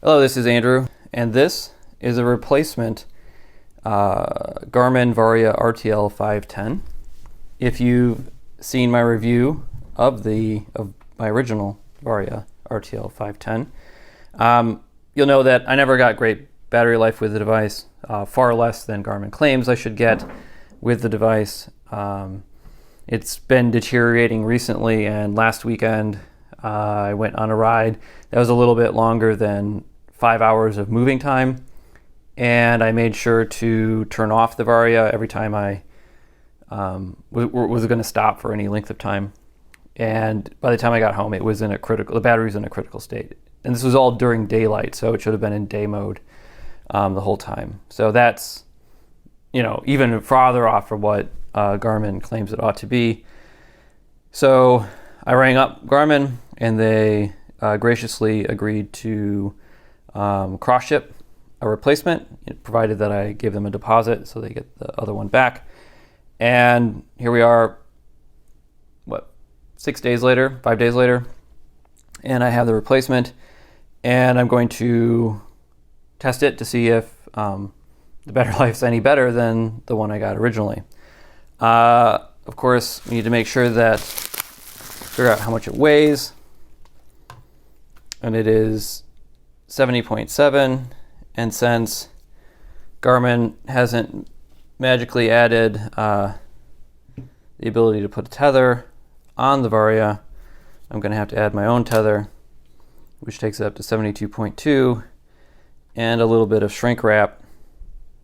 Hello, this is Andrew, and this is a replacement Garmin Varia RTL 510. If you've seen my review of my original Varia RTL 510, you'll know that I never got great battery life with the device, far less than Garmin claims I should get with the device. It's been deteriorating recently, and last weekend I went on a ride that was a little bit longer than 5 hours of moving time, and I made sure to turn off the Varia every time I was going to stop for any length of time. And by the time I got home, it was the battery was in a critical state. And this was all during daylight, so it should have been in day mode the whole time. So that's, even farther off from what Garmin claims it ought to be. So I rang up Garmin, and they graciously agreed to cross ship a replacement, provided that I give them a deposit so they get the other one back. And here we are, 5 days later, and I have the replacement, and I'm going to test it to see if the battery life's any better than the one I got originally. Of course, we need to make sure figure out how much it weighs, and it is 70.7, and since Garmin hasn't magically added the ability to put a tether on the Varia, I'm going to have to add my own tether, which takes it up to 72.2, and a little bit of shrink wrap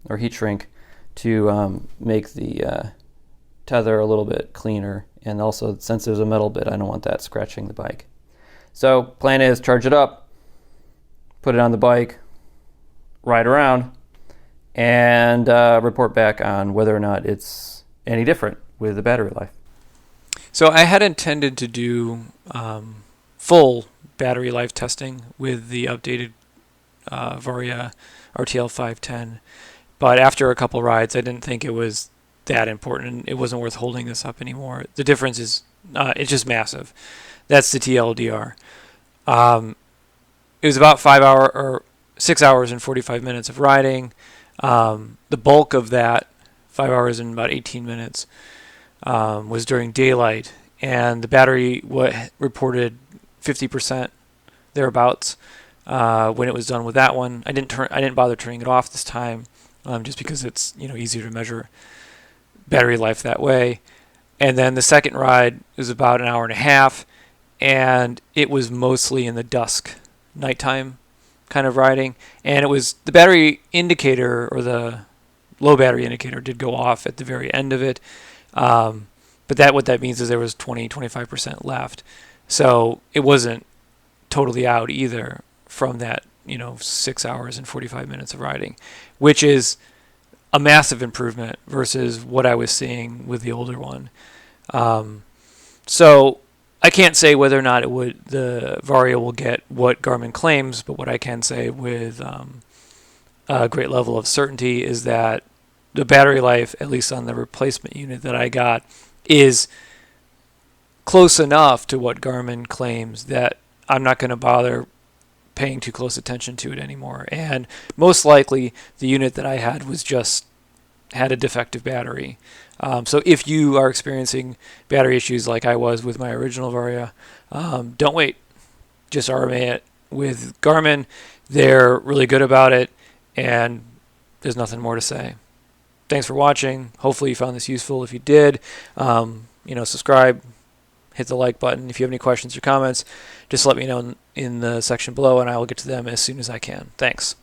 or heat shrink to make the tether a little bit cleaner. And also, since there's a metal bit, I don't want that scratching the bike. So plan is charge it up, put it on the bike, ride around, and report back on whether or not it's any different with the battery life. So I had intended to do full battery life testing with the updated Varia RTL 510, but after a couple rides, I didn't think it was that important. It wasn't worth holding this up anymore. The difference is it's just massive. That's the TLDR. It was about 6 hours and 45 minutes of riding. The bulk of that, 5 hours and about 18 minutes, was during daylight, and the battery reported 50% thereabouts when it was done with that one. I didn't bother turning it off this time, just because it's easier to measure battery life that way. And then the second ride was about an hour and a half, and it was mostly in the dusk, nighttime kind of riding, and it was the battery indicator, or the low battery indicator, did go off at the very end of it, but what that means is there was 25% left, so it wasn't totally out either from that 6 hours and 45 minutes of riding, which is a massive improvement versus what I was seeing with the older one. So I can't say whether or not the Varia will get what Garmin claims, but what I can say with a great level of certainty is that the battery life, at least on the replacement unit that I got, is close enough to what Garmin claims that I'm not going to bother paying too close attention to it anymore. And most likely the unit that I had had a defective battery. So if you are experiencing battery issues like I was with my original Varia, don't wait. Just RMA it with Garmin. They're really good about it, and there's nothing more to say. Thanks for watching. Hopefully you found this useful. If you did, subscribe, hit the like button. If you have any questions or comments, just let me know in the section below, and I will get to them as soon as I can. Thanks.